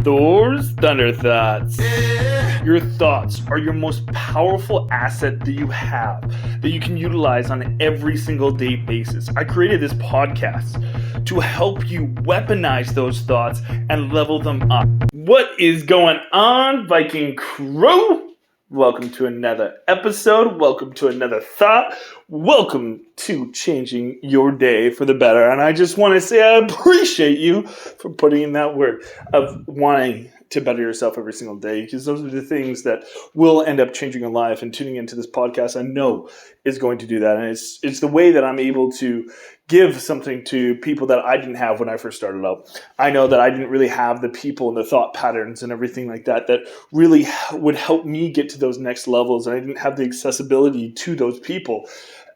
Thors Thunder Thoughts. Your thoughts are your most powerful asset that you have, that you can utilize on an every single day basis. I created this podcast to help you weaponize those thoughts and level them up. What is going on, Viking crew? Welcome to another episode. Welcome to another thought. Welcome to changing your day for the better. And I just want to say I appreciate you for putting in that word of wanting to better yourself every single day, because those are the things that will end up changing your life. And tuning into this podcast, I know, is going to do that. And it's the way that I'm able to give something to people that I didn't have when I first started out. I know that I didn't really have the people and the thought patterns and everything like that that really would help me get to those next levels. And I didn't have the accessibility to those people.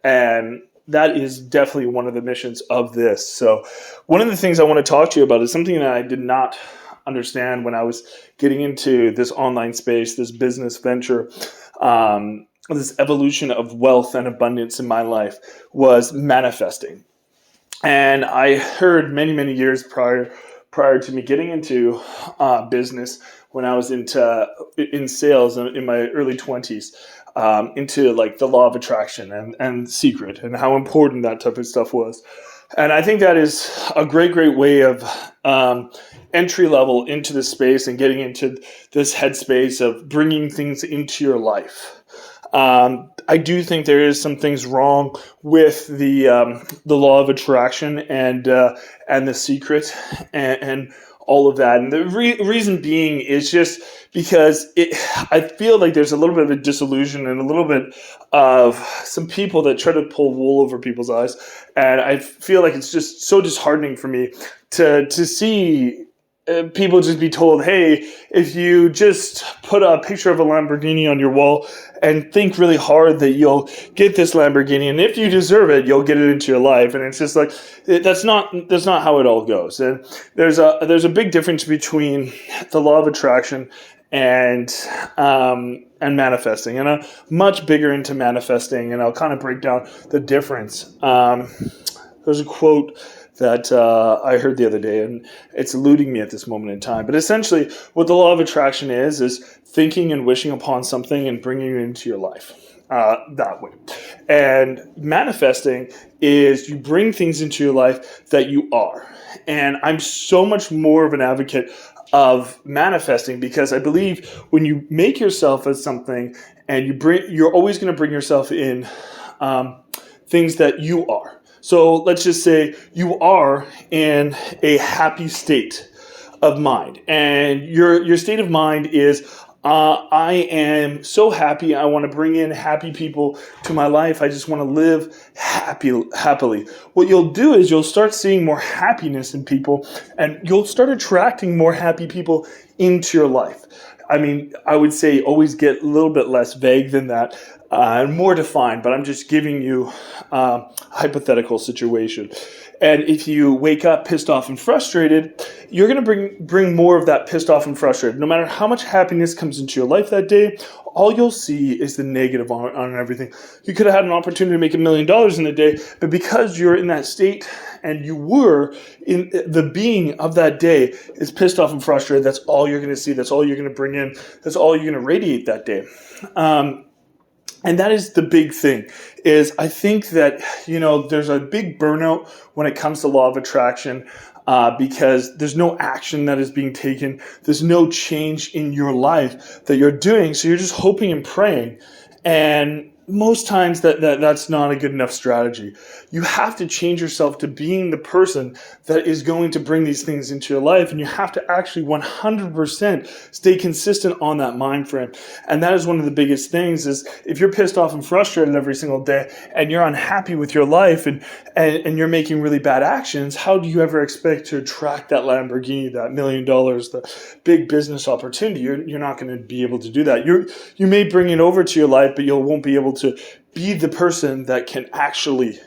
And that is definitely one of the missions of this. So one of the things I want to talk to you about is something that I did not understand when I was getting into this online space, this business venture, this evolution of wealth and abundance in my life, was manifesting. And I heard many years prior to me getting into business, when I was in sales in my early 20s, into like the law of attraction and secret and how important that type of stuff was. And I think that is a great way of entry level into this space and getting into this headspace of bringing things into your life. I do think there is some things wrong with the law of attraction and the secret and all of that. And the reason being is just because I feel like there's a little bit of a disillusion and a little bit of some people that try to pull wool over people's eyes. And I feel like it's just so disheartening for me to see people just be told, hey, if you just put a picture of a Lamborghini on your wall and think really hard that you'll get this Lamborghini, and if you deserve it, you'll get it into your life. And it's just like, that's not how it all goes. And there's a big difference between the law of attraction and manifesting. And I'm much bigger into manifesting, and I'll kind of break down the difference. There's a quote that I heard the other day, and it's eluding me at this moment in time. But essentially, what the law of attraction is thinking and wishing upon something and bringing it into your life that way. And manifesting is you bring things into your life that you are. And I'm so much more of an advocate of manifesting, because I believe when you make yourself as something and you're always going to bring yourself in things that you are. So let's just say you are in a happy state of mind, and your state of mind is, I am so happy. I want to bring in happy people to my life. I just want to live happily. What you'll do is you'll start seeing more happiness in people, and you'll start attracting more happy people into your life. I mean, I would say always get a little bit less vague than that, and more defined, but I'm just giving you a hypothetical situation. And if you wake up pissed off and frustrated, you're going to bring more of that pissed off and frustrated. No matter how much happiness comes into your life that day, all you'll see is the negative on everything. You could have had an opportunity to make $1 million in a day, but because you're in that state and you were in the being of that day is pissed off and frustrated, that's all you're going to see. That's all you're going to bring in. That's all you're going to radiate that day. And that is the big thing, is I think that, there's a big burnout when it comes to law of attraction, because there's no action that is being taken. There's no change in your life that you're doing. So you're just hoping and praying. And most times that's not a good enough strategy. You have to change yourself to being the person that is going to bring these things into your life. And you have to actually 100% stay consistent on that mind frame. And that is one of the biggest things, is if you're pissed off and frustrated every single day and you're unhappy with your life and you're making really bad actions, how do you ever expect to attract that Lamborghini, that $1 million, the big business opportunity? You're not going to be able to do that. You may bring it over to your life, but you won't be able to be the person that can actually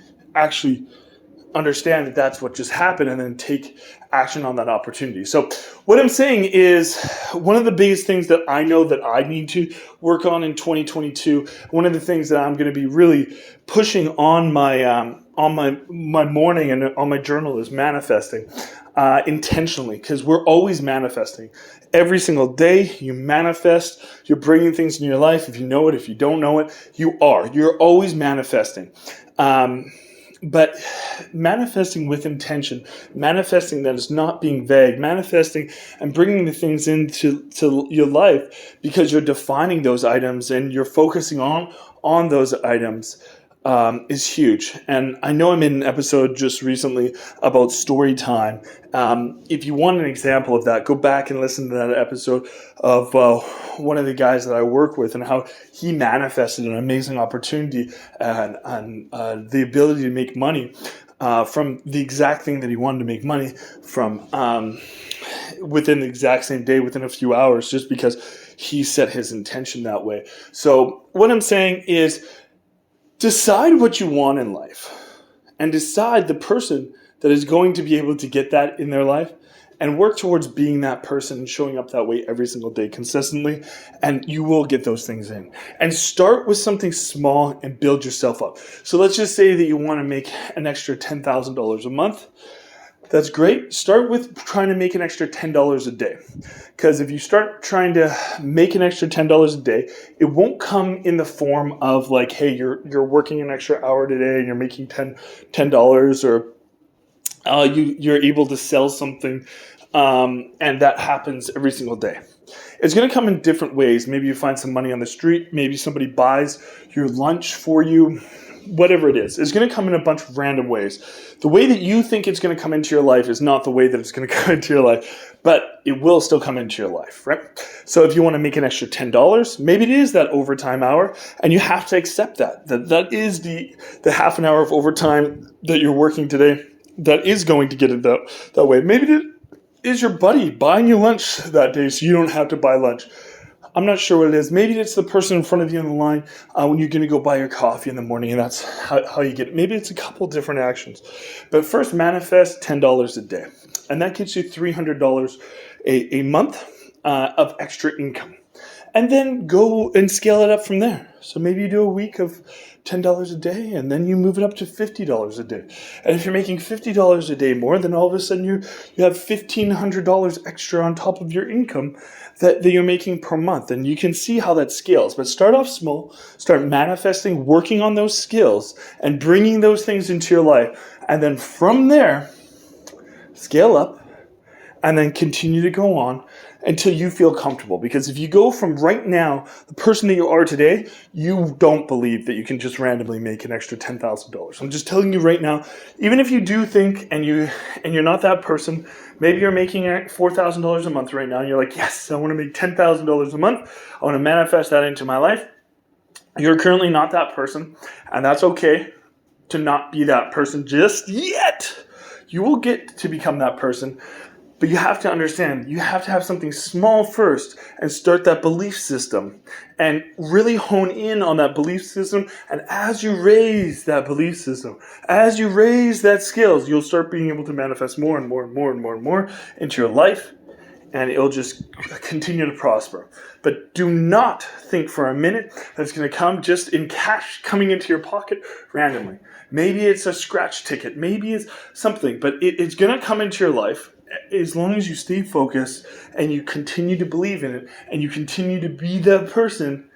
understand that that's what just happened and then take action on that opportunity. So what I'm saying is, one of the biggest things that I know that I need to work on in 2022, one of the things that I'm going to be really pushing on my morning and on my journal is manifesting. intentionally, because we're always manifesting. Every single day you manifest, you're bringing things in your life. If you know it, if you don't know it, you're always manifesting. But manifesting with intention, manifesting that is not being vague, manifesting and bringing the things into your life because you're defining those items and you're focusing on those items is huge. And I know I made an episode just recently about story time. If you want an example of that, go back and listen to that episode of one of the guys that I work with and how he manifested an amazing opportunity and the ability to make money from the exact thing that he wanted to make money from within the exact same day, within a few hours, just because he set his intention that way. So what I'm saying is, decide what you want in life and decide the person that is going to be able to get that in their life, and work towards being that person and showing up that way every single day consistently, and you will get those things in. And start with something small and build yourself up. So let's just say that you want to make an extra $10,000 a month. That's great. Start with trying to make an extra $10 a day. Because if you start trying to make an extra $10 a day, it won't come in the form of like, hey, you're working an extra hour today and you're making $10, or you're able to sell something, and that happens every single day. It's going to come in different ways. Maybe you find some money on the street. Maybe somebody buys your lunch for you. Whatever it is, it's going to come in a bunch of random ways. The way that you think it's going to come into your life is not the way that it's going to come into your life, but it will still come into your life, right? So if you want to make an extra $10, maybe it is that overtime hour, and you have to accept that is the half an hour of overtime that you're working today that is going to get it that way. Maybe it is your buddy buying you lunch that day so you don't have to buy lunch. I'm not sure what it is. Maybe it's the person in front of you on the line when you're going to go buy your coffee in the morning, and that's how you get it. Maybe it's a couple different actions. But first, manifest $10 a day. And that gets you $300 a month of extra income. And then go and scale it up from there. So maybe you do a week of $10 a day, and then you move it up to $50 a day. And if you're making $50 a day more, then all of a sudden you have $1,500 extra on top of your income that you're making per month. And you can see how that scales. But start off small, start manifesting, working on those skills, and bringing those things into your life. And then from there, scale up, and then continue to go on until you feel comfortable. Because if you go from right now, the person that you are today, you don't believe that you can just randomly make an extra $10,000. I'm just telling you right now, even if you do think and you're not that person, maybe you're making $4,000 a month right now and you're like, yes, I want to make $10,000 a month. I want to manifest that into my life. You're currently not that person, and that's okay to not be that person just yet. You will get to become that person. But you have to understand, you have to have something small first and start that belief system and really hone in on that belief system. And as you raise that belief system, as you raise that skills, you'll start being able to manifest more and more and more and more and more into your life. And it'll just continue to prosper. But do not think for a minute that it's going to come just in cash coming into your pocket randomly. Maybe it's a scratch ticket. Maybe it's something. But it's going to come into your life as long as you stay focused and you continue to believe in it and you continue to be the person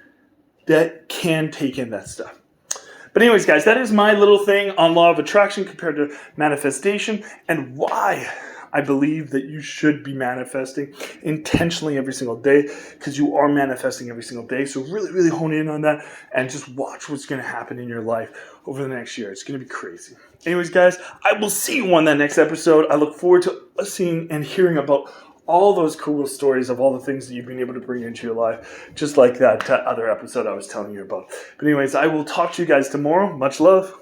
that can take in that stuff. But anyways, guys, that is my little thing on law of attraction compared to manifestation, and why I believe that you should be manifesting intentionally every single day, because you are manifesting every single day. So really, really hone in on that and just watch what's going to happen in your life over the next year. It's going to be crazy. Anyways, guys, I will see you on that next episode. I look forward to seeing and hearing about all those cool stories of all the things that you've been able to bring into your life, just like that other episode I was telling you about. But anyways, I will talk to you guys tomorrow. Much love.